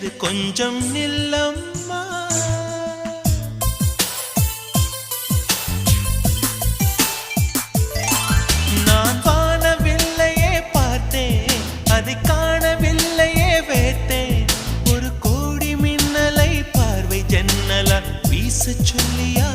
செய்து கொஞ்சம் நில்லம்மா. நான் வானவில்லையே பார்த்தேன், அதை காணவில்லையே வேட்டேன். ஒரு கோடி மின்னலை பார்வை ஜன்னலால் வீச சொல்லியா